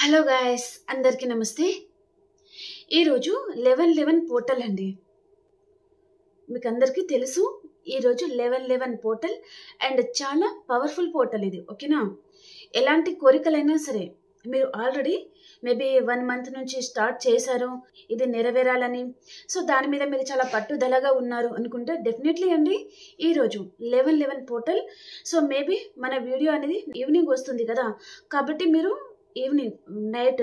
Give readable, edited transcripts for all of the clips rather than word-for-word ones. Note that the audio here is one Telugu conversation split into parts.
హలో గాయస్, అందరికీ నమస్తే. ఈరోజు 1111 పోర్టల్ అండి. మీకు అందరికీ తెలుసు, ఈరోజు 1111 పోర్టల్ అండ్ చాలా పవర్ఫుల్ పోర్టల్ ఇది. ఓకేనా? ఎలాంటి కోరికలైనా సరే మీరు ఆల్రెడీ మేబీ 1 మంత్ నుంచి స్టార్ట్ చేశారు, ఇది నెరవేరాలని. సో దాని మీద మీరు చాలా పట్టుదలగా ఉన్నారు అనుకుంటే డెఫినెట్లీ అండి ఈరోజు 1111 పోర్టల్. సో మేబీ మన వీడియో అనేది ఈవినింగ్ వస్తుంది కదా, కాబట్టి మీరు ఈవినింగ్ నైట్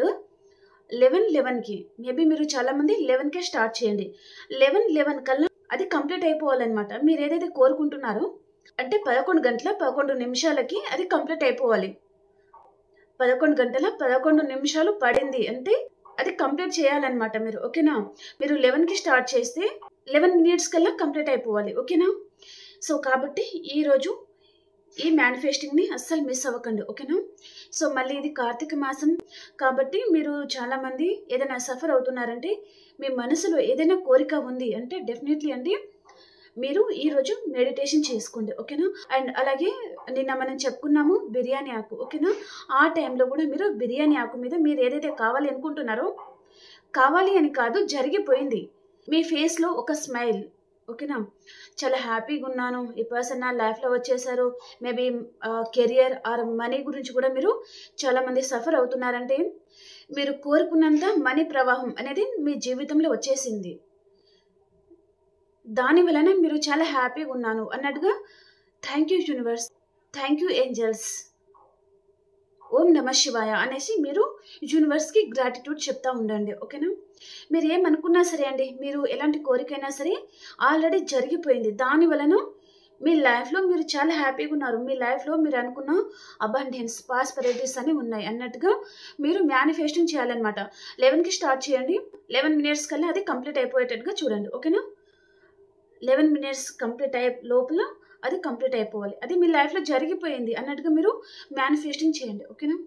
11:11కి మేబీ మీరు చాలా మంది 11కే స్టార్ట్ చేయండి. 11:11 కల్లా అది కంప్లీట్ అయిపోవాలన్నమాట. మీరు ఏదైతే కోరుకుంటున్నారో అంటే 11 గంటల 11 నిమిషాలకి అది కంప్లీట్ అయిపోవాలి. 11 గంటల 11 నిమిషాలు పడింది అంటే అది కంప్లీట్ చేయాలన్నమాట మీరు. ఓకేనా? మీరు 11కి స్టార్ట్ చేస్తే 11 మినిట్స్ కల్లా కంప్లీట్ అయిపోవాలి. ఓకేనా? సో కాబట్టి ఈరోజు ఈ మేనిఫెస్టింగ్ని అస్సలు మిస్ అవ్వకండి. ఓకేనా? సో మళ్ళీ ఇది కార్తీక మాసం కాబట్టి మీరు చాలామంది ఏదైనా సఫర్ అవుతున్నారంటే, మీ మనసులో ఏదైనా కోరిక ఉంది అంటే డెఫినెట్లీ అండి మీరు ఈరోజు మెడిటేషన్ చేసుకోండి. ఓకేనా? అండ్ అలాగే నిన్న మనం చెప్పుకున్నాము బిర్యానీ ఆకు. ఓకేనా? ఆ టైంలో కూడా మీరు బిర్యానీ ఆకు మీద మీరు ఏదైతే కావాలి అనుకుంటున్నారో, కావాలి అని కాదు, జరిగిపోయింది, మీ ఫేస్లో ఒక స్మైల్. ఓకేనా? చాలా హ్యాపీగా ఉన్నాను, ఈ పర్సన్ నా లైఫ్లో వచ్చేసారు. మేబీ కెరియర్ ఆర్ మనీ గురించి కూడా మీరు చాలామంది సఫర్ అవుతున్నారంటే, మీరు కోరుకున్నంత మనీ ప్రవాహం అనేది మీ జీవితంలో వచ్చేసింది. దాని వలన మీరు చాలా హ్యాపీగా ఉన్నాను అన్నట్టుగా thank you universe, thank you angels, ఓం నమ శివాయ అనేసి మీరు యూనివర్స్కి గ్రాటిట్యూడ్ చెప్తా ఉండండి. ఓకేనా? మీరు ఏమనుకున్నా సరే అండి, మీరు ఎలాంటి కోరికైనా సరే ఆల్రెడీ జరిగిపోయింది. దాని వలన మీ లైఫ్లో మీరు చాలా హ్యాపీగా ఉన్నారు. మీ లైఫ్లో మీరు అనుకున్న అబండెన్స్, ప్రాస్పెరిటీస్ అని ఉన్నాయి అన్నట్టుగా మీరు మేనిఫెస్టింగ్ చేయాలన్నమాట. 11కి స్టార్ట్ చేయండి, 11 మినిట్స్ కల్లా అది కంప్లీట్ అయిపోయేటట్టుగా చూడండి. ఓకేనా? 11 మినిట్స్ కంప్లీట్ అయ్యే లోపల అది కంప్లీట్ అయిపోవాలి. అది మీ లైఫ్లో జరిగిపోయింది అన్నట్టుగా మీరు మేనిఫెస్టింగ్ చేయండి. ఓకేనా?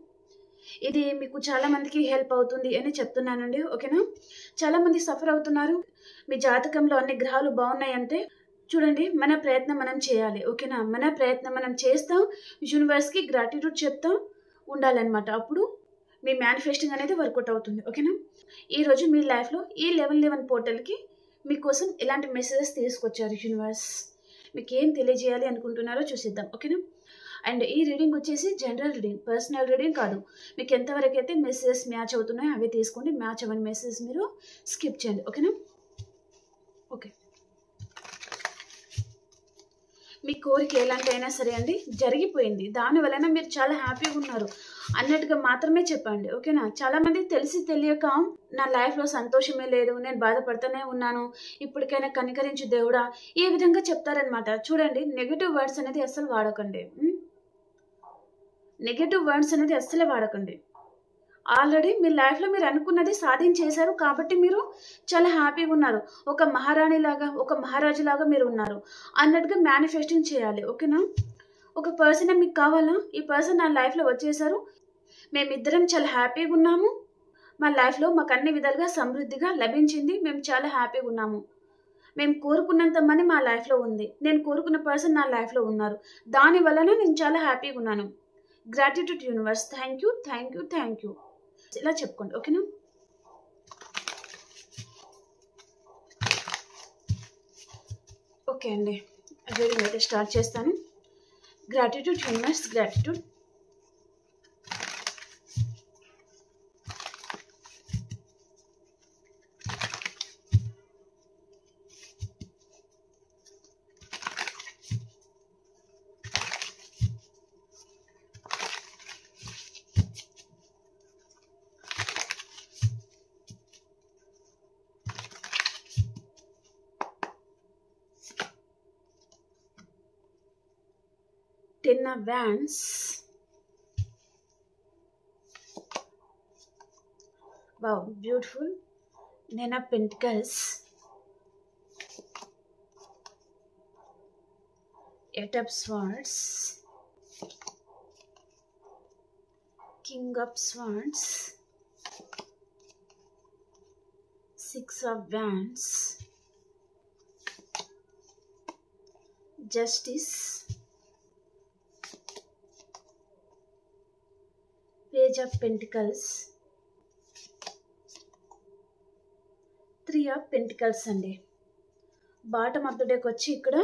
ఇది మీకు చాలా మందికి హెల్ప్ అవుతుంది అని చెప్తున్నానండి. ఓకేనా? చాలా మంది సఫర్ అవుతున్నారు. మీ జాతకంలో అన్ని గ్రహాలు బాగున్నాయంటే చూడండి, మన ప్రయత్నం మనం చేయాలి. ఓకేనా? మన ప్రయత్నం మనం చేస్తాం, యూనివర్స్కి గ్రాటిట్యూడ్ చెప్తాం ఉండాలన్నమాట. అప్పుడు మీ మేనిఫెస్టింగ్ అనేది వర్కౌట్ అవుతుంది. ఓకేనా? ఈరోజు మీ లైఫ్లో ఈ 1111 పోర్టల్కి మీకోసం ఎలాంటి మెసేజెస్ తీసుకొచ్చారు యూనివర్స్, మీకు ఏం తెలియజేయాలి అనుకుంటున్నారో చూసిద్దాం. ఓకేనా? అండ్ ఈ రీడింగ్ వచ్చేసి జనరల్ రీడింగ్, పర్సనల్ రీడింగ్ కాదు. మీకు ఎంతవరకు అయితే మెసేజెస్ మ్యాచ్ అవుతున్నాయో అవి తీసుకోండి, మ్యాచ్ అవ్వని మెసేజ్ మీరు స్కిప్ చేయండి. ఓకేనా? ఓకే, మీ కోరిక ఎలాంటి అయినా సరే అండి జరిగిపోయింది, దాని వలన మీరు చాలా హ్యాపీగా ఉన్నారు అన్నట్టుగా మాత్రమే చెప్పండి. ఓకేనా? చాలామంది తెలిసి తెలియక నా లైఫ్లో సంతోషమే లేదు, నేను బాధపడుతూనే ఉన్నాను, ఇప్పటికైనా కనికరించి దేవుడా, ఈ విధంగా చెప్తారనమాట. చూడండి, నెగిటివ్ వర్డ్స్ అనేది అస్సలు వాడకండి. నెగిటివ్ వర్డ్స్ అనేది అస్సలు వాడకండి. ఆల్రెడీ మీ లైఫ్లో మీరు అనుకున్నది సాధించేశారు కాబట్టి మీరు చాలా హ్యాపీగా ఉన్నారు. ఒక మహారాణి లాగా, ఒక మహారాజు లాగా మీరు ఉన్నారు అన్నట్టుగా మేనిఫెస్టింగ్ చేయాలి. ఓకేనా? ఒక పర్సన్ మీకు కావాలా, ఈ పర్సన్ నా లైఫ్లో వచ్చేసారు, మేమిద్దరం చాలా హ్యాపీగా ఉన్నాము, మా లైఫ్లో మాకు అన్ని విధాలుగా సమృద్ధిగా లభించింది, మేము చాలా హ్యాపీగా ఉన్నాము, మేము కోరుకున్నంత మనీ మా లైఫ్లో ఉంది, నేను కోరుకున్న పర్సన్ నా లైఫ్లో ఉన్నారు, దాని వలన నేను చాలా హ్యాపీగా ఉన్నాను, gratitude universe, thank you, thank you, thank you, ఇలా చెప్పుకోండి. ఓకేనా? ఓకే అండి, రీడింగ్ అయితే స్టార్ట్ చేస్తాను. Gratitude universe, gratitude. Ten of Wands, wow, beautiful. Nine of Pentacles, Eight of Swords, King of Swords, Six of Wands, Justice, Page of Pentacles, 3 of pentacles అండి. బాటమ్ ఆఫ్ ద డెక్ వచ్చి ఇక్కడ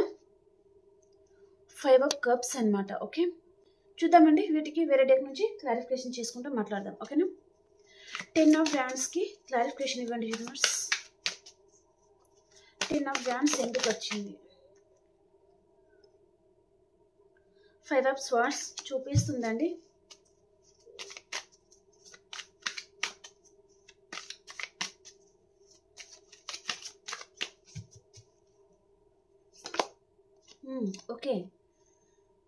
5 ఆఫ్ కప్స్ అన్నమాట. ఓకే, చూద్దామండి వీటికి వేరే డెక్ నుంచి క్లారిఫికేషన్ చేసుకుంటూ మాట్లాడదాం. ఓకేనా, 10 ఆఫ్ వ్యాండ్స్కి క్లారిఫికేషన్ ఇవ్వండి యూనివర్స్. 10 ఆఫ్ వ్యాండ్స్ ఎందుకు వచ్చింది? 5 ఆఫ్ స్వార్డ్స్ చూపిస్తుందండి. ఓకే,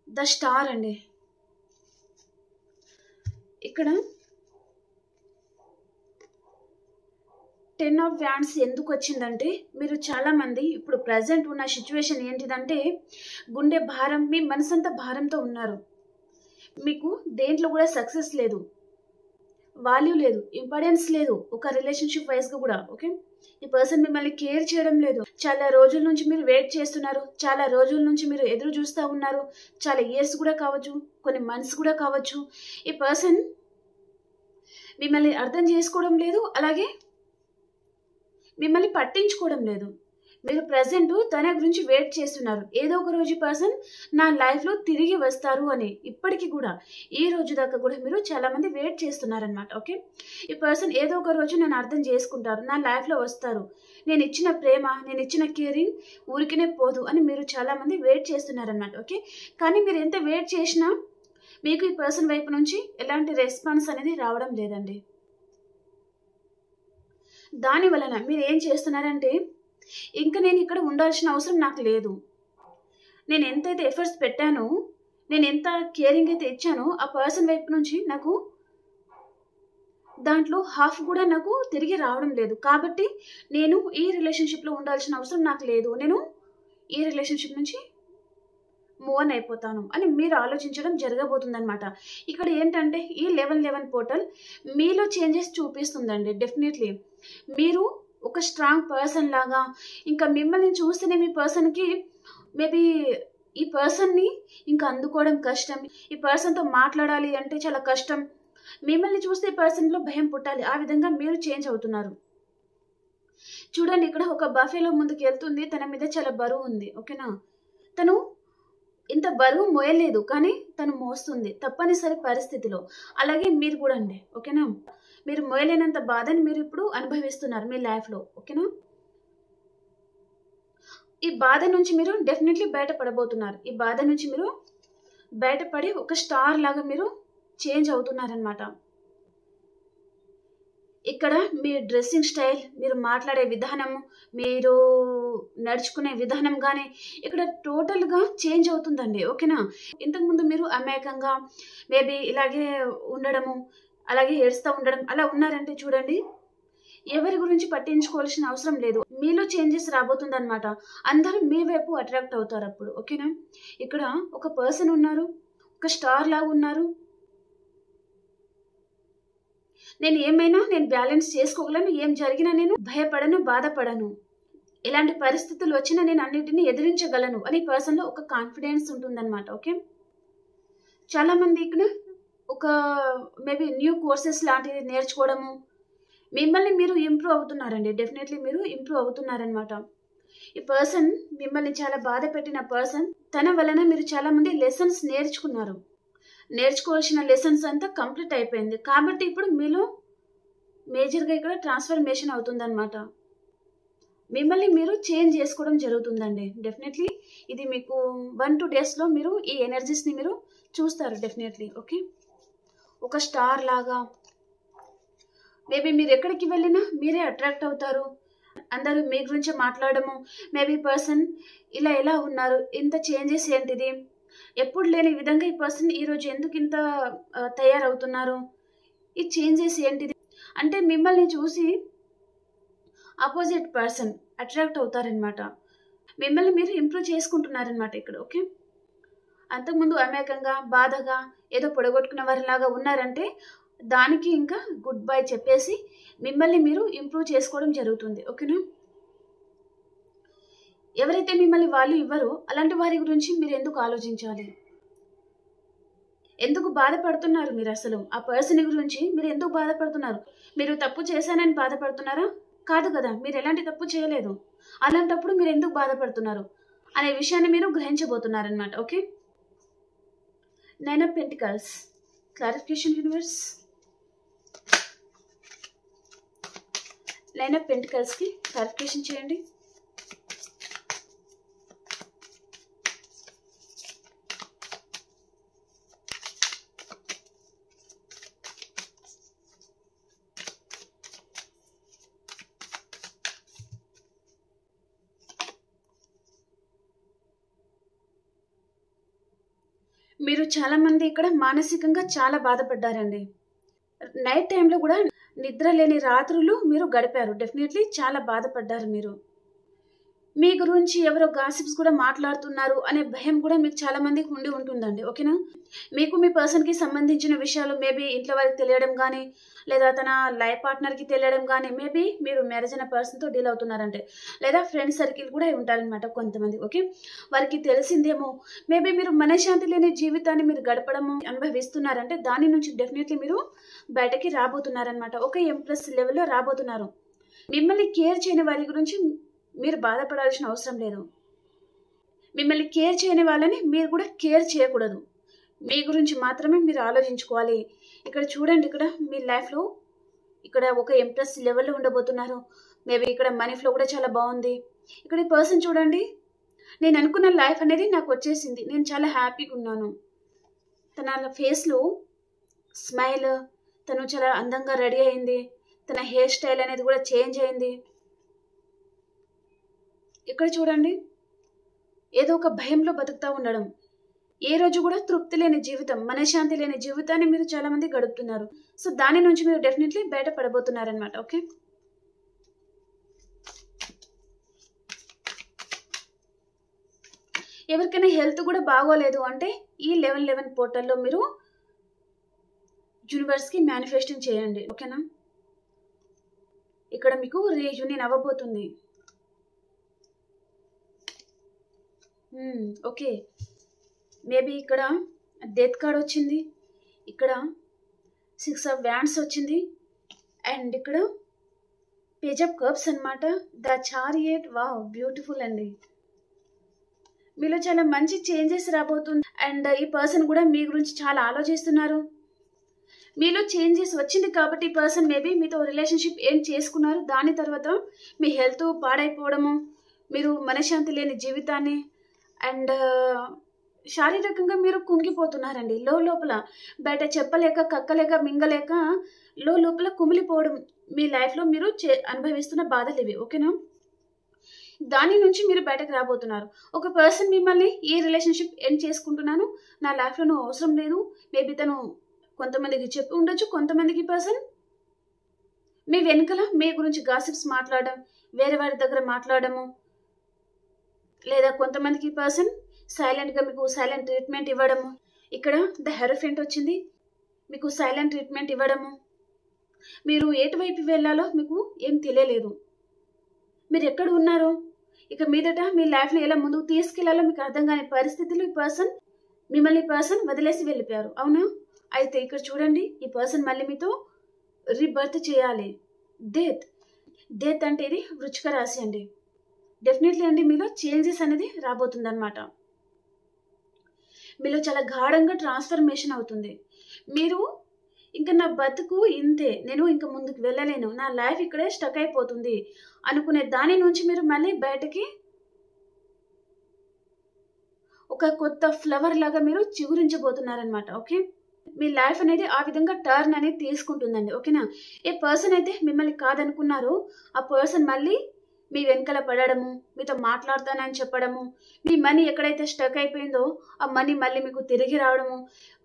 ద స్టార్ అండి. ఇక్కడ 10 ఆఫ్ వ్యాండ్స్ ఎందుకు వచ్చిందంటే, మీరు చాలామంది ఇప్పుడు ప్రజెంట్ ఉన్న సిచ్యువేషన్ ఏంటిదంటే, గుండె భారం, మీ మనసంతా భారంతో ఉన్నారు. మీకు దేంట్లో కూడా సక్సెస్ లేదు, వాల్యూ లేదు, ఇంపార్టెన్స్ లేదు, ఒక రిలేషన్షిప్ వైజ్గా కూడా. ఓకే, ఈ పర్సన్ మిమ్మల్ని కేర్ చేయడం లేదు. చాలా రోజుల నుంచి మీరు వెయిట్ చేస్తున్నారు, చాలా రోజుల నుంచి మీరు ఎదురు చూస్తూ ఉన్నారు. చాలా ఇయర్స్ కూడా కావచ్చు, కొన్ని మంత్స్ కూడా కావచ్చు. ఈ పర్సన్ మిమ్మల్ని అర్థం చేసుకోవడం లేదు, అలాగే మిమ్మల్ని పట్టించుకోవడం లేదు. మీరు ప్రజెంట్ తన గురించి వెయిట్ చేస్తున్నారు. ఏదో ఒక రోజు పర్సన్ నా లైఫ్లో తిరిగి వస్తారు అని. ఇప్పటికీ కూడా ఈ రోజు దాకా కూడా మీరు చాలా మంది వెయిట్ చేస్తున్నారనమాట. ఓకే, ఈ పర్సన్ ఏదో ఒక రోజు నన్ను అర్థం చేసుకుంటారు, నా లైఫ్లో వస్తారు, నేను ఇచ్చిన ప్రేమ, నేను ఇచ్చిన కేరింగ్ ఊరికినే పోదు అని మీరు చాలా మంది వెయిట్ చేస్తున్నారనమాట. ఓకే, కానీ మీరు ఎంత వెయిట్ చేసినా మీకు ఈ పర్సన్ వైపు నుంచి ఎలాంటి రెస్పాన్స్ అనేది రావడం లేదండి. దాని వలన మీరు ఏం చేస్తున్నారంటే, ఇంకా నేను ఇక్కడ ఉండాల్సిన అవసరం నాకు లేదు, నేను ఎంతైతే ఎఫర్ట్స్ పెట్టానో, నేను ఎంత కేరింగ్ అయితే ఇచ్చానో ఆ పర్సన్ వైపు నుంచి నాకు దాంట్లో హాఫ్ కూడా నాకు తిరిగి రావడం లేదు. కాబట్టి నేను ఈ రిలేషన్షిప్లో ఉండాల్సిన అవసరం నాకు లేదు, నేను ఈ రిలేషన్షిప్ నుంచి మూవ్ ఆన్ అయిపోతాను అని మీరు ఆలోచించడం జరగబోతుందన్నమాట. ఇక్కడ ఏంటంటే ఈ 11 పోర్టల్ మీలో చేంజెస్ చూపిస్తుందండి. డెఫినెట్లీ మీరు ఒక స్ట్రాంగ్ పర్సన్ లాగా, ఇంకా మిమ్మల్ని చూస్తేనే మీ పర్సన్కి మేబీ ఈ పర్సన్ని ఇంకా అందుకోవడం కష్టం, ఈ పర్సన్తో మాట్లాడాలి అంటే చాలా కష్టం, మిమ్మల్ని చూస్తే ఈ పర్సన్లో భయం పుట్టాలి, ఆ విధంగా మీరు చేంజ్ అవుతున్నారు. చూడండి, ఇక్కడ ఒక బఫేలో ముందుకు వెళ్తుంది, తన మీద చాలా బరువు ఉంది. ఓకేనా, తను ఇంత బరువు మోయలేదు, కానీ తను మోస్తుంది తప్పనిసరి పరిస్థితిలో. అలాగే మీరు కూడా అండి. ఓకేనా, మీరు మోయలేనంత బాధని మీరు ఇప్పుడు అనుభవిస్తున్నారు మీ లైఫ్లో. ఓకేనా, ఈ బాధ నుంచి మీరు డెఫినెట్లీ బయటపడబోతున్నారు. ఈ బాధ నుంచి మీరు బయటపడి ఒక స్టార్ లాగా మీరు చేంజ్ అవుతున్నారనమాట. ఇక్కడ మీ డ్రెస్సింగ్ స్టైల్, మీరు మాట్లాడే విధానము, మీరు నడుచుకునే విధానం కానీ ఇక్కడ టోటల్గా చేంజ్ అవుతుందండి. ఓకేనా, ఇంతకుముందు మీరు అమాయకంగా మేబీ ఇలాగే ఉండడము, అలాగే ఏడుస్తూ ఉండడం అలా ఉన్నారంటే చూడండి, ఎవరి గురించి పట్టించుకోవాల్సిన అవసరం లేదు, మీలో చేంజెస్ రాబోతుందన్నమాట. అందరూ మీ వైపు అట్రాక్ట్ అవుతారు అప్పుడు. ఓకేనా, ఇక్కడ ఒక పర్సన్ ఉన్నారు, ఒక స్టార్ లాగా ఉన్నారు. నేను ఏమైనా నేను బ్యాలెన్స్ చేసుకోగలను, ఏం జరిగినా నేను భయపడను, బాధపడను, ఎలాంటి పరిస్థితులు వచ్చినా నేను అన్నిటిని ఎదిరించగలను అని పర్సన్లో ఒక కాన్ఫిడెన్స్ ఉంటుందన్నమాట. ఓకే, చాలామంది ఇక్కడ ఒక మేబీ న్యూ కోర్సెస్ లాంటివి నేర్చుకోవడము, మిమ్మల్ని మీరు ఇంప్రూవ్ అవుతున్నారండి. డెఫినెట్లీ మీరు ఇంప్రూవ్ అవుతున్నారనమాట. ఈ పర్సన్ మిమ్మల్ని చాలా బాధ పెట్టిన పర్సన్, తన వలన మీరు చాలామంది లెసన్స్ నేర్చుకున్నారు, నేర్చుకోవాల్సిన లెసన్స్ అంతా కంప్లీట్ అయిపోయింది. కాబట్టి ఇప్పుడు మీలో మేజర్గా ఇక్కడ ట్రాన్స్ఫర్మేషన్ అవుతుందన్నమాట. మిమ్మల్ని మీరు చేంజ్ చేసుకోవడం జరుగుతుందండి. డెఫినెట్లీ ఇది మీకు 1-2 డేస్లో మీరు ఈ ఎనర్జీస్ని మీరు చూస్తారు డెఫినెట్లీ. ఓకే, ఒక స్టార్ లాగా మేబీ మీరు ఎక్కడికి వెళ్ళినా మీరే అట్రాక్ట్ అవుతారు, అందరూ మీ గురించి మాట్లాడము, మేబీ పర్సన్ ఇలా ఎలా ఉన్నారు, ఇంత చేంజెస్ ఏంటిది, ఎప్పుడు లేని విధంగా ఈ పర్సన్ ఈరోజు ఎందుకు ఇంత తయారవుతున్నారు, ఈ చేంజెస్ ఏంటిది అంటే మిమ్మల్ని చూసి ఆపోజిట్ పర్సన్ అట్రాక్ట్ అవుతారనమాట. మిమ్మల్ని మీరు ఇంప్రూవ్ చేసుకుంటున్నారనమాట ఇక్కడ. ఓకే, అంతకుముందు అమాయకంగా బాధగా ఏదో పొడగొట్టుకున్న వారిలాగా ఉన్నారంటే దానికి ఇంకా గుడ్ బై చెప్పేసి మిమ్మల్ని మీరు ఇంప్రూవ్ చేసుకోవడం జరుగుతుంది. ఓకేనా, ఎవరైతే మిమ్మల్ని వాల్యూ ఇవ్వరో అలాంటి వారి గురించి మీరు ఎందుకు ఆలోచించాలి, ఎందుకు బాధపడుతున్నారు మీరు? అసలు ఆ పర్సన్ గురించి మీరు ఎందుకు బాధపడుతున్నారు? మీరు తప్పు చేశానని బాధపడుతున్నారా? కాదు కదా, మీరు ఎలాంటి తప్పు చేయలేదు. అలాంటప్పుడు మీరు ఎందుకు బాధపడుతున్నారు అనే విషయాన్ని మీరు గ్రహించబోతున్నారనమాట. Okay, 9 of Pentacles clarification universe. 9 of Pentacles కి క్లారిఫికేషన్ చేయండి. మీరు చాలా మంది ఇక్కడ మానసికంగా చాలా బాధపడ్డారండి. నైట్ టైంలో కూడా నిద్ర లేని రాత్రులు మీరు గడిపారు. డెఫినెట్లీ చాలా బాధపడ్డారు మీరు. మీ గురించి ఎవరో గాసిప్స్ కూడా మాట్లాడుతున్నారు అనే భయం కూడా మీకు చాలా మందికి ఉండి ఉంటుందండి. ఓకేనా, మీకు మీ పర్సన్కి సంబంధించిన విషయాలు మేబీ ఇంట్లో వారికి తెలియడం కానీ, లేదా తన లైఫ్ పార్ట్నర్కి తెలియడం కానీ, మేబీ మీరు మ్యారేజ్ అయిన పర్సన్తో డీల్ అవుతున్నారంటే, లేదా ఫ్రెండ్ సర్కిల్ కూడా ఉంటారనమాట కొంతమంది. ఓకే, వారికి తెలిసిందేమో మేబీ మీరు మనశ్శాంతి లేని జీవితాన్ని మీరు గడపడము అనుభవిస్తున్నారంటే దాని నుంచి డెఫినెట్లీ మీరు బయటకి రాబోతున్నారనమాట. ఒక ఎంప్రెస్ లెవెల్లో రాబోతున్నారు. మిమ్మల్ని కేర్ చేయని వారి గురించి మీరు బాధపడాల్సిన అవసరం లేదు. మిమ్మల్ని కేర్ చేయని వాళ్ళని మీరు కూడా కేర్ చేయకూడదు. మీ గురించి మాత్రమే మీరు ఆలోచించుకోవాలి. ఇక్కడ చూడండి, ఇక్కడ మీ లైఫ్లో ఇక్కడ ఒక ఎంప్రెస్ లెవెల్లో ఉండబోతున్నారు. మేబీ ఇక్కడ మనీ ఫ్లో కూడా చాలా బాగుంది. ఇక్కడ ఈ పర్సన్ చూడండి, నేను అనుకున్న లైఫ్ అనేది నాకు వచ్చేసింది, నేను చాలా హ్యాపీగా ఉన్నాను. తన ఫేస్లో స్మైల్, తను చాలా అందంగా రెడీ అయింది, తన హెయిర్ స్టైల్ అనేది కూడా చేంజ్ అయింది. ఇక్కడ చూడండి, ఏదో ఒక భయంలో బతుకుతూ ఉండడం, ఏ రోజు కూడా తృప్తి లేని జీవితం, మనశ్శాంతి లేని జీవితాన్ని మీరు చాలా మంది గడుపుతున్నారు. సో దాని నుంచి మీరు డెఫినెట్లీ బయటపడబోతున్నారనమాట. ఓకే, ఎవరికైనా హెల్త్ కూడా బాగోలేదు అంటే ఈ 1111 పోర్టల్లో మీరు యూనివర్స్కి మేనిఫెస్టింగ్ చేయండి. ఓకేనా, ఇక్కడ మీకు రీయూనియన్ అవ్వబోతుంది. ఓకే, మేబీ ఇక్కడ డెత్ కార్డ్ వచ్చింది, ఇక్కడ 6 of Wands వచ్చింది, అండ్ ఇక్కడ పేజ్ ఆఫ్ కప్స్ అనమాట. ద చారియట్, వావ్ బ్యూటిఫుల్ అండి. మీలో చాలా మంచి చేంజెస్ రాబోతుంది. అండ్ ఈ పర్సన్ కూడా మీ గురించి చాలా ఆలోచిస్తున్నారు. మీలో చేంజెస్ వచ్చింది కాబట్టి ఈ పర్సన్ మేబీ మీతో రిలేషన్షిప్ ఏం చేసుకున్నారు. దాని తర్వాత మీ హెల్త్ పాడైపోవడము, మీరు మనశ్శాంతి లేని జీవితాన్ని, అండ్ శారీరకంగా మీరు కుంగిపోతున్నారండి. లోపల బయట చెప్పలేక, కక్కలేక, మింగలేక లోపల కుమిలిపోవడం మీ లైఫ్లో మీరు అనుభవిస్తున్న బాధలు ఇవి. ఓకేనా, దాని నుంచి మీరు బయటకు రాబోతున్నారు. ఒక పర్సన్ మిమ్మల్ని ఈ రిలేషన్షిప్ ఎండ్ చేసుకుంటున్నాను, నా లైఫ్లో నువ్వు అవసరం లేదు, మేబీ తను కొంతమందికి చెప్పి ఉండొచ్చు. కొంతమందికి పర్సన్ మీ వెనుకల మీ గురించి గాసిప్స్ మాట్లాడడం, వేరే వారి దగ్గర మాట్లాడము, లేదా కొంతమందికి పర్సన్ సైలెంట్గా మీకు సైలెంట్ ట్రీట్మెంట్ ఇవ్వడము. ఇక్కడ ద హెరోఫెంట్ వచ్చింది, మీకు సైలెంట్ ట్రీట్మెంట్ ఇవ్వడము. మీరు ఎటువైపు వెళ్ళాలో మీకు ఏం తెలియలేదు, మీరు ఎక్కడ ఉన్నారో, ఇక మీదట మీ లైఫ్లో ఎలా ముందుకు తీసుకెళ్లాలో మీకు అర్థం కాని పరిస్థితులు ఈ పర్సన్ మిమ్మల్ని వదిలేసి వెళ్ళిపోయారు. అవునా, అయితే ఇక్కడ చూడండి, ఈ పర్సన్ మళ్ళీ మీతో రీబర్త్ చేయాలి. డెత్ అంటే ఇది వృచ్చిక రాశి అండి. డెఫినెట్లీ అండి మీలో చేంజెస్ అనేది రాబోతుంది అనమాట. మీలో చాలా గాఢంగా ట్రాన్స్ఫర్మేషన్ అవుతుంది. మీరు ఇంకా నా బతుకు ఇంతే, నేను ఇంకా ముందుకు వెళ్ళలేను, నా లైఫ్ ఇక్కడే స్టక్ అయిపోతుంది అనుకునే దాని నుంచి మీరు మళ్ళీ బయటకి ఒక కొత్త ఫ్లవర్ లాగా మీరు చిగురించబోతున్నారనమాట. ఓకే, మీ లైఫ్ అనేది ఆ విధంగా టర్న్ అనేది తీసుకుంటుందండి. ఓకేనా, ఏ పర్సన్ అయితే మిమ్మల్ని కాదనుకున్నారో ఆ పర్సన్ మళ్ళీ మీ వెనకాల పడడము, మీతో మాట్లాడతానని చెప్పడము, మీ మనీ ఎక్కడైతే స్టక్ అయిపోయిందో ఆ మనీ మళ్ళీ మీకు తిరిగి రావడము.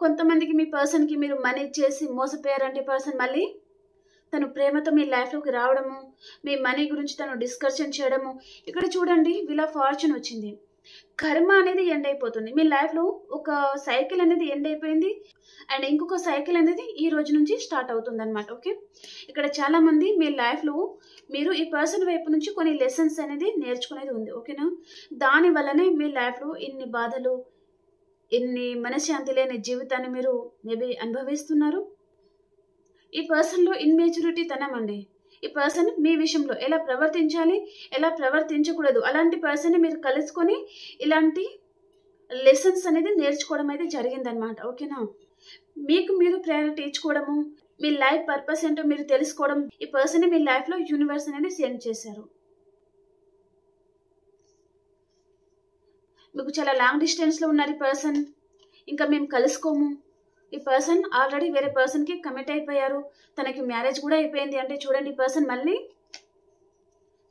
కొంతమందికి మీ పర్సన్కి మీరు మనీ ఇచ్చేసి మోసపోయారంటే పర్సన్ మళ్ళీ తను ప్రేమతో మీ లైఫ్లోకి రావడము, మీ మనీ గురించి తను డిస్కషన్ చేయడము. ఇక్కడ చూడండి, వీళ్ళ ఫార్చ్యూన్ వచ్చింది. కర్మ అనేది ఎండ్ అయిపోతుంది. మీ లైఫ్లో ఒక సైకిల్ అనేది ఎండ్ అయిపోయింది, అండ్ ఇంకొక సైకిల్ అనేది ఈ రోజు నుంచి స్టార్ట్ అవుతుంది అనమాట. ఓకే, ఇక్కడ చాలా మంది మీ లైఫ్లో మీరు ఈ పర్సన్ వైపు నుంచి కొన్ని లెసన్స్ అనేది నేర్చుకునేది ఉంది. ఓకేనా, దాని వల్లనే మీ లైఫ్లో ఇన్ని బాధలు, ఇన్ని మనశ్శాంతి లేని జీవితాన్ని మీరు మేబీ అనుభవిస్తున్నారు. ఈ పర్సన్లో ఇన్మెచ్యూరిటీ తనం అండి. ఈ పర్సన్ మీ విషయంలో ఎలా ప్రవర్తించాలి, ఎలా ప్రవర్తించకూడదు, అలాంటి పర్సన్ మీరు కలుసుకొని ఇలాంటి లెసన్స్ అనేది నేర్చుకోవడం అయితే జరిగిందనమాట. ఓకేనా? మీకు మీరు ప్రయారిటీ ఇచ్చుకోవడము, మీ లైఫ్ పర్పస్ ఏంటో మీరు తెలుసుకోవడం, ఈ పర్సన్ మీ లైఫ్లో యూనివర్స్ అనేది సెండ్ చేశారు. మీకు చాలా లాంగ్ డిస్టెన్స్లో ఉన్నారు ఈ పర్సన్, ఇంకా మేము కలుసుకోము. ఈ పర్సన్ ఆల్రెడీ వేరే పర్సన్కి కమిట్ అయిపోయారు, తనకి మ్యారేజ్ కూడా అయిపోయింది. అంటే చూడండి, ఈ పర్సన్ మళ్ళీ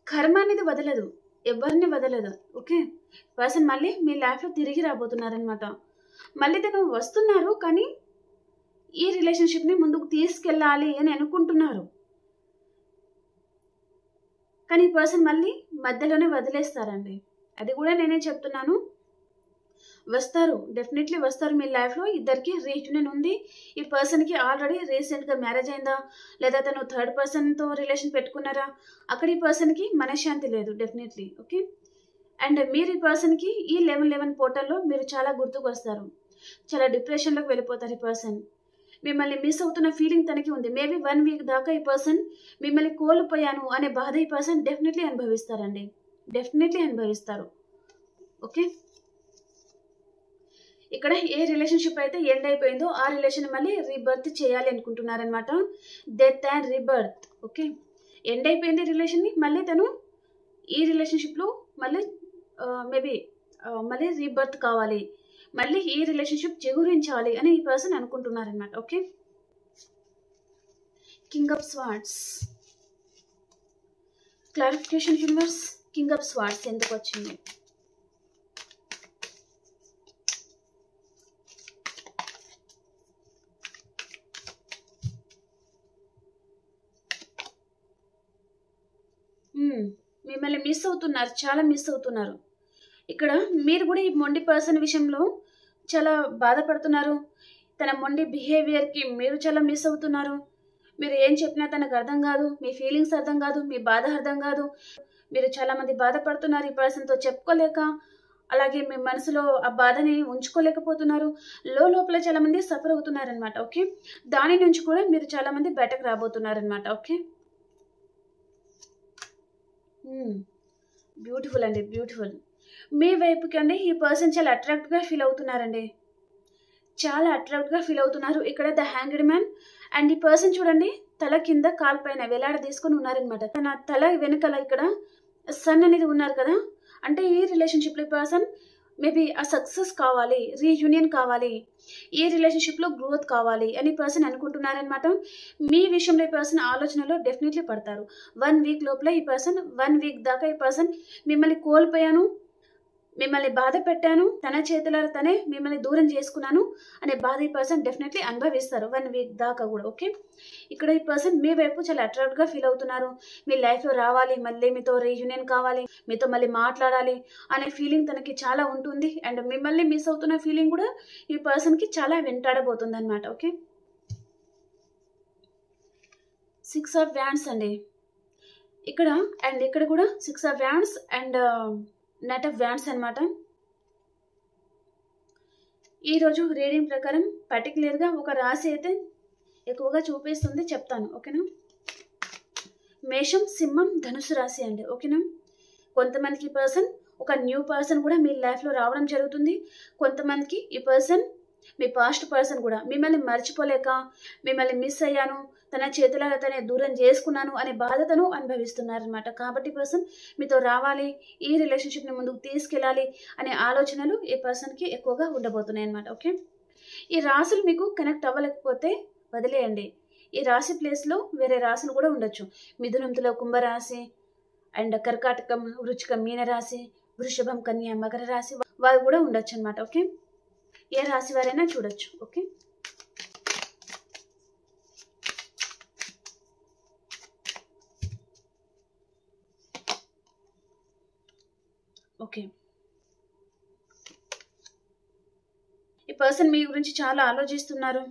కర్మ అనేది వదలదు, ఎవరిని వదలదు. ఓకే, పర్సన్ మళ్ళీ మీ లైఫ్లో తిరిగి రాబోతున్నారనమాట. మళ్ళీ తను వస్తున్నారు, కానీ ఈ రిలేషన్షిప్ని ముందుకు తీసుకెళ్ళాలి అని అనుకుంటున్నారు. కానీ ఈ పర్సన్ మళ్ళీ మధ్యలోనే వదిలేస్తారండి. అది కూడా నేనే చెప్తున్నాను, వస్తారు, డెఫినెట్లీ వస్తారు మీ లైఫ్లో. ఇద్దరికి రీయూనియన్ ఉంది. ఈ పర్సన్కి ఆల్రెడీ రీసెంట్గా మ్యారేజ్ అయిందా, లేదా తను థర్డ్ పర్సన్తో రిలేషన్ పెట్టుకున్నారా, అక్కడ ఈ పర్సన్కి మనశ్శాంతి లేదు డెఫినెట్లీ. ఓకే, అండ్ మీరు ఈ పర్సన్కి ఈ 1111 పోర్టల్లో మీరు చాలా గుర్తుకు వస్తారు, చాలా డిప్రెషన్లోకి వెళ్ళిపోతారు. ఈ పర్సన్ మిమ్మల్ని మిస్ అవుతున్న ఫీలింగ్ తనకి ఉంది. మేబీ 1 వీక్ దాకా ఈ పర్సన్ మిమ్మల్ని కోల్పోయాను అనే బాధ ఈ పర్సన్ డెఫినెట్లీ అనుభవిస్తారండి, డెఫినెట్లీ అనుభవిస్తారు. ఓకే, ఇక్కడ ఏ రిలేషన్షిప్ అయితే ఎండ్ అయిపోయిందో ఆ రిలేషన్ మళ్ళీ రీబర్త్ చేయాలి అనుకుంటున్నారనమాట. Death and rebirth. Okay, end అయిపోయింది రిలేషన్ని, మళ్ళీ తను ఈ రిలేషన్షిప్లో మళ్ళీ మేబీ మళ్ళీ రీబర్త్ కావాలి, మళ్ళీ ఈ రిలేషన్షిప్ చిగురించాలి అని ఈ పర్సన్ అనుకుంటున్నారనమాట. Okay, king of swords. Clarification universe, king of swords ఎందుకు వచ్చింది? మిమ్మల్ని మిస్ అవుతున్నారు, చాలా మిస్ అవుతున్నారు. ఇక్కడ మీరు కూడా ఈ మొండి పర్సన్ విషయంలో చాలా బాధపడుతున్నారు. తన మొండి బిహేవియర్కి మీరు చాలా మిస్ అవుతున్నారు. మీరు ఏం చెప్పినా తనకు అర్థం కాదు, మీ ఫీలింగ్స్ అర్థం కాదు, మీ బాధ అర్థం కాదు. మీరు చాలా మంది బాధపడుతున్నారు ఈ పర్సన్తో చెప్పుకోలేక, అలాగే మీ మనసులో ఆ బాధని ఉంచుకోలేకపోతున్నారు. లోపల చాలా మంది సఫర్ అవుతున్నారనమాట. ఓకే, దాని నుంచి కూడా మీరు చాలా మంది బయటకు రాబోతున్నారనమాట. ఓకే, బ్యూటిఫుల్ అండి, బ్యూటిఫుల్. మీ వైపుకి అండి ఈ పర్సన్ చాలా అట్రాక్ట్గా ఫీల్ అవుతున్నారండి, చాలా అట్రాక్ట్గా ఫీల్ అవుతున్నారు. ఇక్కడ ద హ్యాంగ్డ్ మ్యాన్ అండ్ ఈ పర్సన్ చూడండి తల కింద కాలు పైన వేలాడ తీసుకొని ఉన్నారనమాట. తన తల వెనుకల ఇక్కడ సన్ అనేది ఉన్నారు కదా, అంటే ఈ రిలేషన్షిప్లో ఈ పర్సన్ మేబీ ఆ సక్సెస్ కావాలి, రీయూనియన్ కావాలి, ఈ రిలేషన్షిప్లో గ్రోత్ కావాలి అని పర్సన్ అనుకుంటున్నారనమాట. మీ విషయంలో ఈ పర్సన్ ఆలోచనలో డెఫినెట్లీ పడతారు. 1 వీక్ లోపల ఈ పర్సన్ 1 వీక్ దాకా ఈ పర్సన్ మిమ్మల్ని కోల్పోయాను, మిమ్మల్ని బాధ పెట్టాను, తన చేతులారా తనే మిమ్మల్ని దూరం చేసుకున్నాను అనే బాధ ఈ పర్సన్ డెఫినెట్లీ అనుభవిస్తారు 1 వీక్ దాకా కూడా. ఓకే, ఇక్కడ ఈ పర్సన్ మీ వైపు చాలా అట్రాక్ట్గా ఫీల్ అవుతున్నారు. మీ లైఫ్లో రావాలి, మళ్ళీ మీతో రీయూనియన్ కావాలి, మీతో మళ్ళీ మాట్లాడాలి అనే ఫీలింగ్ తనకి చాలా ఉంటుంది. అండ్ మిమ్మల్ని మిస్ అవుతున్న ఫీలింగ్ కూడా ఈ పర్సన్కి చాలా వెంటాడబోతుంది అనమాట. ఓకే, 6 ఆఫ్ వ్యాండ్స్ అండి ఇక్కడ, అండ్ ఇక్కడ కూడా 6 of wands and knight of wands అనమాట. ఈరోజు రీడింగ్ ప్రకారం పర్టికులర్గా ఒక రాశి అయితే ఎక్కువగా చూపిస్తుంది, చెప్తాను. ఓకేనా? మేషం, సింహం, ధనుసు రాశి అండి. ఓకేనా? కొంతమందికి ఈ పర్సన్ ఒక న్యూ పర్సన్ కూడా మీ లైఫ్లో రావడం జరుగుతుంది. కొంతమందికి ఈ పర్సన్ మీ పాస్ట్ పర్సన్ కూడా మిమ్మల్ని మర్చిపోలేక, మిమ్మల్ని మిస్ అయ్యాను, తన చేతులారా తనే దూరం చేసుకున్నాను అనే బాధతను అనుభవిస్తున్నారనమాట. కాబట్టి పర్సన్ మీతో రావాలి, ఈ రిలేషన్షిప్ని ముందుకు తీసుకెళ్ళాలి అనే ఆలోచనలు ఈ పర్సన్కి ఎక్కువగా ఉండబోతున్నాయి అనమాట. ఓకే, ఈ రాశులు మీకు కనెక్ట్ అవ్వలేకపోతే వదిలేయండి. ఈ రాశి ప్లేస్లో వేరే రాశులు కూడా ఉండొచ్చు. మిథునంతులో కుంభరాశి అండ్ కర్కాటకం, వృచ్చికం, మీనరాశి, వృషభం, కన్య, మకర రాశి వారు కూడా ఉండొచ్చు అనమాట. ఓకే, ఏ రాశి వారైనా చూడొచ్చు. ఓకే, ఓకే, ఈ పర్సన్ మీ గురించి చాలా ఆలోచిస్తున్నారు.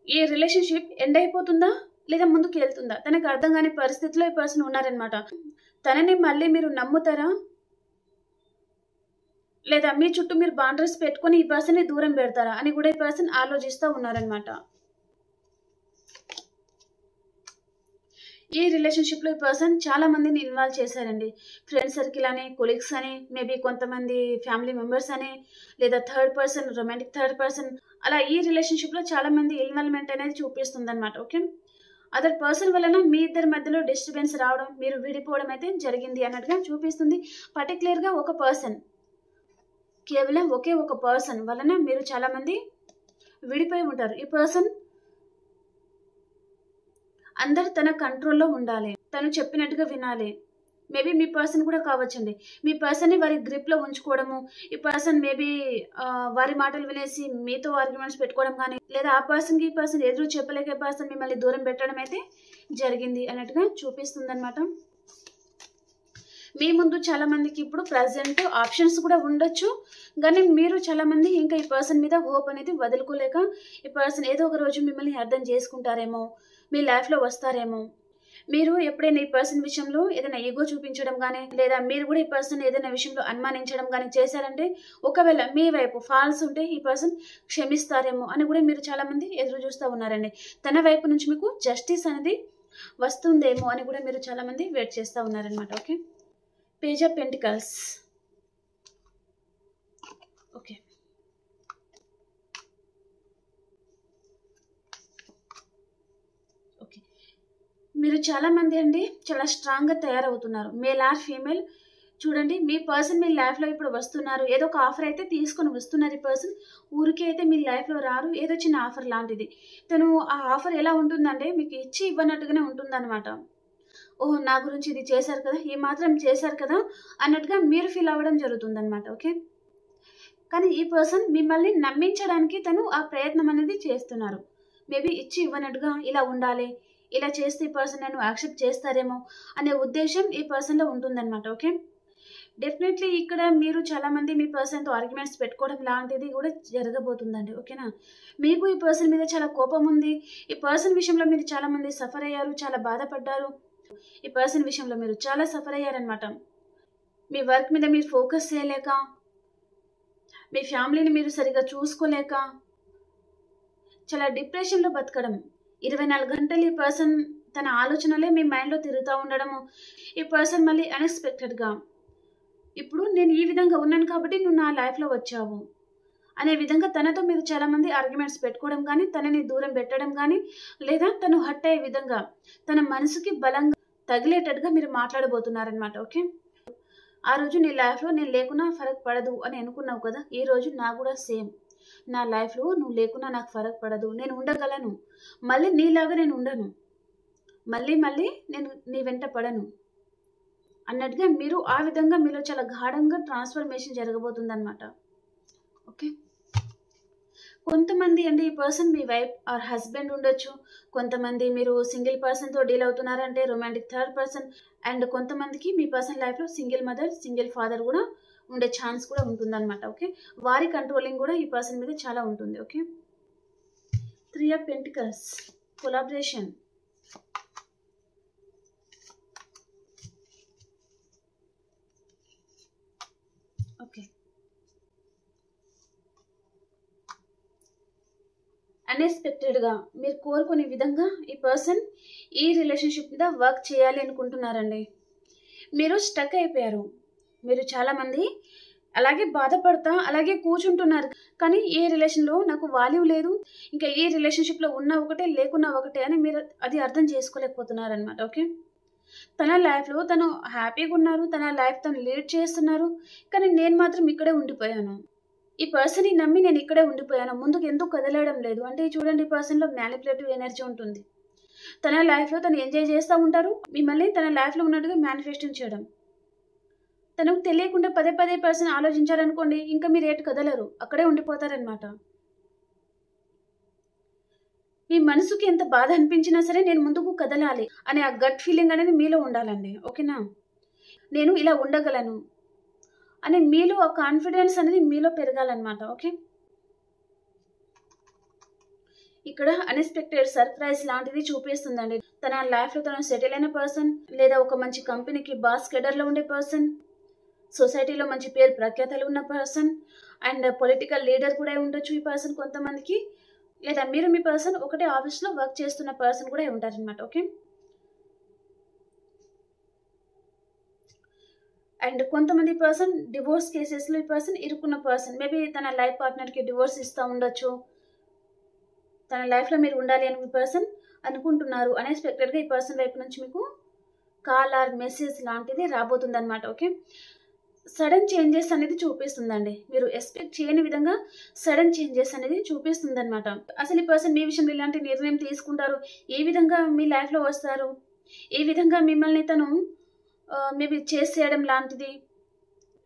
ఈ రిలేషన్షిప్ ఎండ్ అయిపోతుందా లేదా ముందుకు వెళ్తుందా తనకు అర్థం కాని పరిస్థితిలో ఈ పర్సన్ ఉన్నారనమాట. తనని మళ్ళీ మీరు నమ్ముతారా లేదా మీ చుట్టూ మీరు బౌండరీస్ పెట్టుకొని ఈ పర్సన్ని దూరం పెడతారా అని కూడా ఈ పర్సన్ ఆలోచిస్తూ ఉన్నారనమాట. ఈ రిలేషన్షిప్లో ఈ పర్సన్ చాలా మందిని ఇన్వాల్వ్ చేశారండి. ఫ్రెండ్ సర్కిల్ అని, కొలీగ్స్ అని, మేబీ కొంతమంది ఫ్యామిలీ మెంబర్స్ అని, లేదా third person, romantic third person, అలా ఈ రిలేషన్షిప్లో చాలా మంది ఇన్వాల్వ్మెంట్ అనేది చూపిస్తుంది అనమాట. ఓకే, అదర్ పర్సన్ వలన మీ ఇద్దరి మధ్యలో డిస్టర్బెన్స్ రావడం, మీరు విడిపోవడం అయితే జరిగింది అన్నట్టుగా చూపిస్తుంది. పర్టికులర్గా ఒక పర్సన్, కేవలం ఒకే ఒక పర్సన్ వలన మీరు చాలా మంది విడిపోయి ఉంటారు. ఈ పర్సన్ అందరు తన కంట్రోల్లో ఉండాలి, తను చెప్పినట్టుగా వినాలి. మేబీ మీ పర్సన్ కూడా కావచ్చండి. మీ పర్సన్ని వారి గ్రిప్లో ఉంచుకోవడము, ఈ పర్సన్ మేబీ వారి మాటలు వినేసి మీతో ఆర్గ్యుమెంట్స్ పెట్టుకోవడం కానీ, లేదా ఆ పర్సన్కి ఈ పర్సన్ ఎదురు చెప్పలేక పర్సన్ మిమ్మల్ని దూరం పెట్టడం అయితే జరిగింది అన్నట్టుగా చూపిస్తుంది అనమాట. మీ ముందు చాలా మందికి ఇప్పుడు ప్రజెంట్ ఆప్షన్స్ కూడా ఉండొచ్చు, కానీ మీరు చాలా మంది ఇంకా ఈ పర్సన్ మీద హోప్ అనేది వదులుకోలేక, ఈ పర్సన్ ఏదో ఒక రోజు మిమ్మల్ని అర్థం చేసుకుంటారేమో, మీ లైఫ్లో వస్తారేమో. మీరు ఎప్పుడైనా ఈ పర్సన్ విషయంలో ఏదైనా ఈగో చూపించడం కానీ, లేదా మీరు కూడా ఈ పర్సన్ ఏదైనా విషయంలో అనుమానించడం కానీ చేశారంటే, ఒకవేళ మీ వైపు ఫాల్స్ ఉంటే ఈ పర్సన్ క్షమిస్తారేమో అని కూడా మీరు చాలా మంది ఎదురు చూస్తూ ఉన్నారండి. తన వైపు నుంచి మీకు జస్టిస్ అనేది వస్తుందేమో అని కూడా మీరు చాలా మంది వెయిట్ చేస్తూ ఉన్నారనమాట. Okay, page of pentacles. Okay, okay, మీరు చాలా మంది అండి చాలా స్ట్రాంగ్గా తయారవుతున్నారు, మేల్ ఆర్ ఫీమేల్. చూడండి, మీ పర్సన్ మీ లైఫ్లో ఇప్పుడు వస్తున్నారు, ఏదో ఒక ఆఫర్ అయితే తీసుకొని వస్తున్నారు. ఈ పర్సన్ ఊరికే అయితే మీ లైఫ్లో రారు, ఏదో చిన్న ఆఫర్ లాంటిది. తను ఆ ఆఫర్ ఎలా ఉంటుందంటే మీకు ఇచ్చి ఇవ్వనట్టుగానే ఉంటుందన్నమాట. ఓహో, నా గురించి ఇది చేశారు కదా, ఈ మాత్రం చేశారు కదా అన్నట్టుగా మీరు ఫీల్ అవ్వడం జరుగుతుందన్నమాట. ఓకే, కానీ ఈ పర్సన్ మిమ్మల్ని నమ్మించడానికి తను ఆ ప్రయత్నం అనేది చేస్తున్నారు. మేబీ ఇచ్చి ఇవ్వనట్టుగా ఇలా ఉండాలి, ఇలా చేస్తే ఈ పర్సన్ నన్ను యాక్సెప్ట్ చేస్తారేమో అనే ఉద్దేశం ఈ పర్సన్లో ఉంటుందన్నమాట. ఓకే, డెఫినెట్లీ ఇక్కడ మీరు చాలా మంది మీ పర్సన్తో ఆర్గ్యుమెంట్స్ పెట్టుకోవడం లాంటిది కూడా జరగబోతుందండి. ఓకేనా, మీకు ఈ పర్సన్ మీద చాలా కోపం ఉంది, ఈ పర్సన్ విషయంలో మీరు చాలా మంది సఫర్ అయ్యారు, చాలా బాధపడ్డారు. ఈ పర్సన్ విషయంలో మీరు చాలా సఫర్ అయ్యారనమాట. మీ వర్క్ మీద మీరు ఫోకస్ చేయలేక, మీ ఫ్యామిలీని మీరు సరిగా చూసుకోలేక, చాలా డిప్రెషన్లో బతకడం, 24 గంటలు ఈ పర్సన్ తన ఆలోచనలే మీ మైండ్లో తిరుగుతూ ఉండడము. ఈ పర్సన్ మళ్ళీ అన్ఎక్స్పెక్టెడ్గా ఇప్పుడు నేను ఈ విధంగా ఉన్నాను కాబట్టి నువ్వు నా లైఫ్లో వచ్చావు అనే విధంగా తనతో మీరు చాలా మంది ఆర్గ్యుమెంట్స్ పెట్టుకోవడం కానీ, తనని దూరం పెట్టడం కానీ, లేదా తను హర్ట్ అయ్యే విధంగా తన మనసుకి బలంగా తగిలేటట్టుగా మీరు మాట్లాడబోతున్నారనమాట. ఓకే, ఆ రోజు నీ లైఫ్లో నేను లేకున్నా ఫరక్ పడదు అని అనుకున్నావు కదా, ఈ రోజు నాకు కూడా సేమ్. నా లైఫ్లో నువ్వు లేకున్నా నాకు ఫరక్ పడదు, నేను ఉండగలను, మళ్ళీ నీలాగా నేను ఉండను, మళ్ళీ నేను నీ వెంట పడను అన్నట్టుగా మీరు ఆ విధంగా మీలో చాలా గాఢంగా ట్రాన్స్ఫర్మేషన్ జరగబోతుంది అనమాట. ఓకే, కొంతమంది అండి ఈ పర్సన్ మీ వైఫ్ ఆర్ హస్బెండ్ ఉండొచ్చు, కొంతమంది మీరు సింగిల్ పర్సన్తో డీల్ అవుతున్నారంటే రొమాంటిక్ థర్డ్ పర్సన్, అండ్ కొంతమందికి మీ పర్సన్ లైఫ్లో సింగిల్ మదర్, సింగిల్ ఫాదర్ కూడా ఉండే ఛాన్స్ కూడా ఉంటుందన్నమాట. ఓకే, వారి కంట్రోలింగ్ కూడా ఈ పర్సన్ మీద చాలా ఉంటుంది. Okay, 3 of pentacles, collaboration. Okay, అన్ఎక్స్పెక్టెడ్గా మీరు కోరుకునే విధంగా ఈ పర్సన్ ఈ రిలేషన్షిప్ మీద వర్క్ చేయాలి అనుకుంటున్నారండి. మీరు స్టక్ అయిపోయారు, మీరు చాలామంది అలాగే బాధపడతా అలాగే కూర్చుంటున్నారు, కానీ ఏ రిలేషన్లో నాకు వాల్యూ లేదు, ఇంకా ఏ రిలేషన్షిప్లో ఉన్నా ఒకటే లేకున్నా ఒకటే అని మీరు అది అర్థం చేసుకోలేకపోతున్నారనమాట. ఓకే, తన లైఫ్లో తను హ్యాపీగా ఉన్నారు, తన లైఫ్ తను లీడ్ చేస్తున్నారు, కానీ నేను మాత్రం ఇక్కడే ఉండిపోయాను, ఈ పర్సన్ని నమ్మి నేను ఇక్కడే ఉండిపోయాను, ముందుకు ఎందుకు కదలడం లేదు అంటే చూడండి, ఈ పర్సన్లో మ్యానిపులేటివ్ ఎనర్జీ ఉంటుంది. తన లైఫ్లో తను ఎంజాయ్ చేస్తూ ఉంటారు, మిమ్మల్ని తన లైఫ్లో ఉన్నట్టుగా మేనిఫెస్టింగ్ చేయడం. తనకు తెలియకుండా పదే పర్సన్ ఆలోచించారనుకోండి, ఇంకా మీరు ఏటు కదలరు, అక్కడే ఉండిపోతారనమాట. మీ మనసుకి ఎంత బాధ అనిపించినా సరే నేను ముందుకు కదలాలి అనే ఆ గట్ ఫీలింగ్ అనేది మీలో ఉండాలండి. ఓకేనా, నేను ఇలా ఉండగలను అనే మీలో ఆ కాన్ఫిడెన్స్ అనేది మీలో పెరగాలన్నమాట. ఓకే, ఇక్కడ అన్ఎక్స్పెక్టెడ్ సర్ప్రైజ్ లాంటిది చూపిస్తుందండి. తన లైఫ్లో తను సెటిల్ అయిన పర్సన్, లేదా ఒక మంచి కంపెనీకి బాస్ కెడర్లో ఉండే పర్సన్, సొసైటీలో మంచి పేరు ప్రఖ్యాతలు ఉన్న పర్సన్, అండ్ పొలిటికల్ లీడర్ కూడా ఉండొచ్చు ఈ పర్సన్ కొంతమందికి, లేదా మీరు మీ పర్సన్ ఒకటే ఆఫీస్లో వర్క్ చేస్తున్న పర్సన్ కూడా ఉంటారనమాట. ఓకే, అండ్ కొంతమంది పర్సన్ డివోర్స్ కేసెస్లో ఈ పర్సన్ ఇరుక్కున్న పర్సన్, మేబీ తన లైఫ్ పార్ట్నర్కి డివోర్స్ ఇస్తూ ఉండొచ్చు, తన లైఫ్లో మీరు ఉండాలి అని ఈ పర్సన్ అనుకుంటున్నారు. అన్ఎక్స్పెక్టెడ్గా ఈ పర్సన్ వైపు నుంచి మీకు కాల్ ఆర్ మెసేజ్ లాంటిది రాబోతుంది అనమాట. ఓకే, సడన్ చేంజెస్ అనేది చూపిస్తుందండి. మీరు ఎక్స్పెక్ట్ చేయని విధంగా సడన్ చేంజెస్ అనేది చూపిస్తుంది అనమాట. అసలు ఈ పర్సన్ మీ విషయంలో ఇలాంటి నిర్ణయం తీసుకుంటారు, ఏ విధంగా మీ లైఫ్లో వస్తారు, ఏ విధంగా మిమ్మల్ని తను మేబీ చేసేయడం లాంటిది,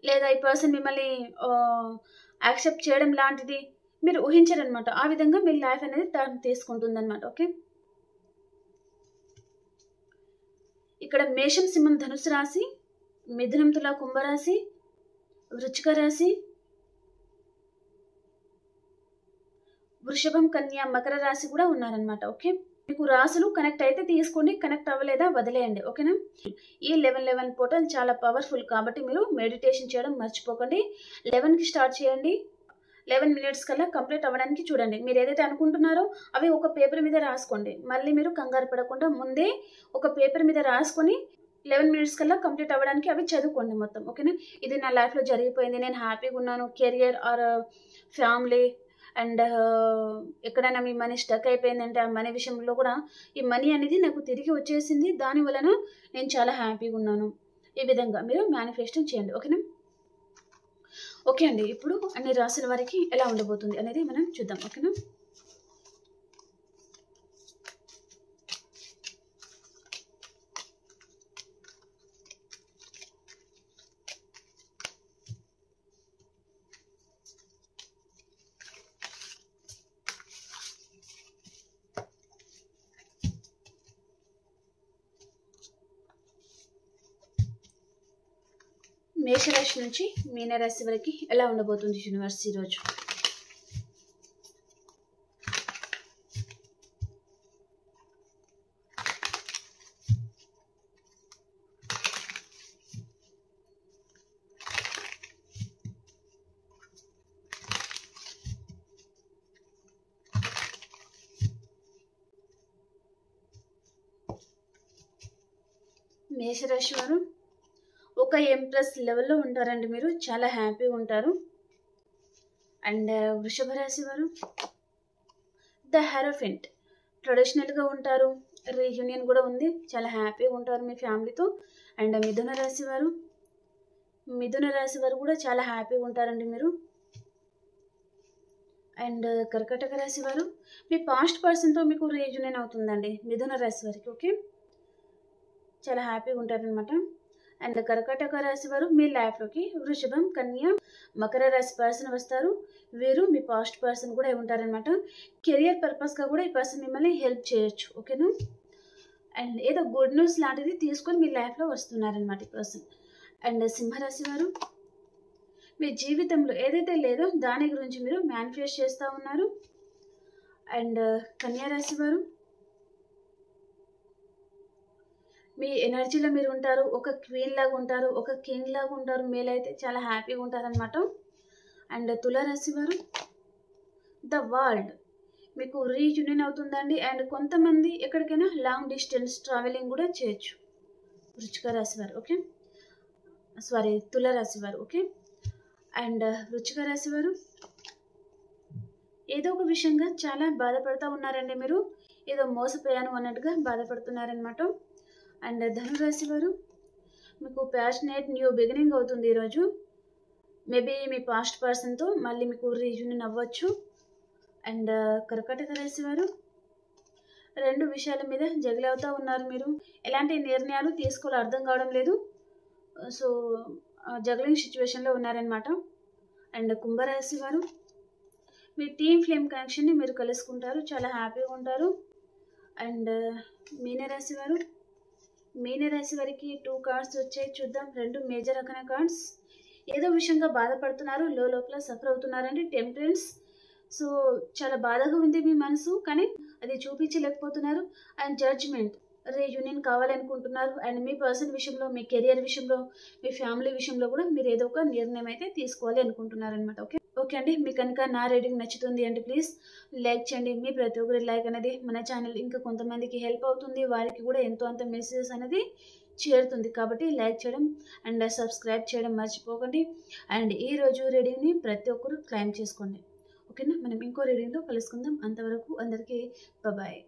లేదా ఈ పర్సన్ మిమ్మల్ని యాక్సెప్ట్ చేయడం లాంటిది మీరు ఊహించారనమాట. ఆ విధంగా మీ లైఫ్ అనేది టర్న్ తీసుకుంటుంది అనమాట. ఓకే, ఇక్కడ మేషం, సింహం, ధనుసు రాశి, మిథునం, తుల, కుంభరాశి, వృశ్చిక రాశి, వృషభం, కన్య, మకర రాశి కూడా ఉన్నారనమాట. ఓకే, మీకు రాసులు కనెక్ట్ అయితే తీసుకోండి, కనెక్ట్ అవ్వలేదా వదిలేయండి. ఓకేనా, ఈ 11 పోర్టల్ చాలా పవర్ఫుల్ కాబట్టి మీరు మెడిటేషన్ చేయడం మర్చిపోకండి. 11కి స్టార్ట్ చేయండి, 11 minutes కల్లా కంప్లీట్ అవ్వడానికి చూడండి. మీరు ఏదైతే అనుకుంటున్నారో అవి ఒక పేపర్ మీద రాసుకోండి. మళ్ళీ మీరు కంగారు పడకుండా ముందే ఒక పేపర్ మీద రాసుకొని 11 minutes కల్లా కంప్లీట్ అవ్వడానికి అవి చదువుకోండి మొత్తం. ఓకేనా, ఇది నా లైఫ్లో జరిగిపోయింది, నేను హ్యాపీగా ఉన్నాను, కెరియర్ ఆర్ ఫ్యామిలీ అండ్ ఎక్కడైనా మీ మనీ స్టక్ అయిపోయిందంటే ఆ మనీ విషయంలో కూడా ఈ మనీ అనేది నాకు తిరిగి వచ్చేసింది, దాని వలన నేను చాలా హ్యాపీగా ఉన్నాను. ఈ విధంగా మీరు మేనిఫెస్టేషన్ చేయండి. ఓకేనా, ఓకే అండి, ఇప్పుడు అన్ని రాసుల వారికి ఎలా ఉండబోతుంది అనేది మనం చూద్దాం. ఓకేనా, మేషరాశి నుంచి మీనరాశి వరకు ఎలా ఉండబోతుంది యూనివర్స్ ఈరోజు. మేషరాశి వారు ఒక ఎంప్రెస్ లెవెల్లో ఉంటారండి, మీరు చాలా హ్యాపీగా ఉంటారు. అండ్ వృషభ రాశి వారు ద హెరోఫెంట్, ట్రెడిషనల్గా ఉంటారు, రీయూనియన్ కూడా ఉంది, చాలా హ్యాపీగా ఉంటారు మీ ఫ్యామిలీతో. అండ్ మిథున రాశి వారు కూడా చాలా హ్యాపీగా ఉంటారండి మీరు. అండ్ కర్కాటక రాశి వారు మీ పాస్ట్ పర్సన్తో మీకు రీయూనియన్ అవుతుందండి మిథున రాశి వారికి. ఓకే, చాలా హ్యాపీగా ఉంటారనమాట. అండ్ కర్కాటక రాశి వారు మీ లైఫ్లోకి వృషభం, కన్య, మకర రాశి పర్సన్ వస్తారు. వీరు మీ పాస్ట్ పర్సన్ కూడా ఉంటారనమాట. కెరియర్ పర్పస్గా కూడా ఈ పర్సన్ మిమ్మల్ని హెల్ప్ చేయొచ్చు. ఓకేనా, అండ్ ఏదో గుడ్ న్యూస్ లాంటిది తీసుకొని మీ లైఫ్లో వస్తున్నారనమాట ఈ పర్సన్. అండ్ సింహరాశి వారు మీ జీవితంలో ఏదైతే లేదో దాని గురించి మీరు మేనిఫెస్ట్ చేస్తూ ఉన్నారు. అండ్ కన్యా రాశి వారు మీ ఎనర్జీలో మీరు ఉంటారు, ఒక క్వీన్ లాగా ఉంటారు, ఒక కింగ్ లాగా ఉంటారు, మేలైతే చాలా హ్యాపీగా ఉంటారనమాట. అండ్ తులారాశి వారు ద వరల్డ్, మీకు రీయూనియన్ అవుతుందండి. అండ్ కొంతమంది ఎక్కడికైనా లాంగ్ డిస్టెన్స్ ట్రావెలింగ్ కూడా చేయొచ్చు. వృశ్చిక రాశి వారు ఓకే, సారీ తులారాశి వారు ఓకే. అండ్ వృశ్చిక రాశి వారు ఏదో ఒక విషయంగా చాలా బాధపడుతూ ఉన్నారండి, మీరు ఏదో మోసపోయాను అన్నట్టుగా బాధపడుతున్నారనమాట. అండ్ ధనురాశి వారు మీకు ప్యాషనేట్ న్యూ బిగినింగ్ అవుతుంది ఈరోజు. మేబీ మీ పాస్ట్ పర్సన్తో మళ్ళీ మీకు రీయూనియన్ అవ్వచ్చు. అండ్ కర్కాటక రాశి వారు రెండు విషయాల మీద జగిల్ అవుతూ ఉన్నారు, మీరు ఎలాంటి నిర్ణయాలు తీసుకోవాలో అర్థం కావడం లేదు, సో జగ్లింగ్ సిచ్యువేషన్లో ఉన్నారనమాట. అండ్ కుంభరాశి వారు మీ టీమ్ ఫ్లేమ్ కనెక్షన్ని మీరు కలుసుకుంటారు, చాలా హ్యాపీగా ఉంటారు. అండ్ మీనరాశి వారికి 2 కార్డ్స్ వచ్చాయి, చూద్దాం. 2 మేజర్ రకమైన కార్డ్స్. ఏదో విషయంగా బాధపడుతున్నారు, లోపల సఫర్ అవుతున్నారండి. టెంపరెన్స్, సో చాలా బాధగా ఉంది మీ మనసు, కానీ అది చూపించలేకపోతున్నారు. అండ్ జడ్జ్మెంట్, రీయూనియన్ కావాలనుకుంటున్నారు. అండ్ మీ పర్సన్ విషయంలో, మీ కెరియర్ విషయంలో, మీ ఫ్యామిలీ విషయంలో కూడా మీరు ఏదో ఒక నిర్ణయం అయితే తీసుకోవాలి అనుకుంటున్నారు అనమాట. ఓకే అండి, మీకు కనుక నా రీడింగ్ నచ్చుతుంది అంటే ప్లీజ్ లైక్ చేయండి. మీ ప్రతి ఒక్కరి లైక్ అనేది మన ఛానల్ ఇంకా కొంతమందికి హెల్ప్ అవుతుంది, వారికి కూడా ఎంతో అంత మెసేజెస్ అనేది చేరుతుంది. కాబట్టి లైక్ చేయడం అండ్ సబ్స్క్రైబ్ చేయడం మర్చిపోకండి. అండ్ ఈరోజు రీడింగ్ని ప్రతి ఒక్కరు క్లైమ్ చేసుకోండి. ఓకేనా? మనం ఇంకో రీడింగ్లో కలుసుకుందాం. అంతవరకు అందరికీ బాయ్.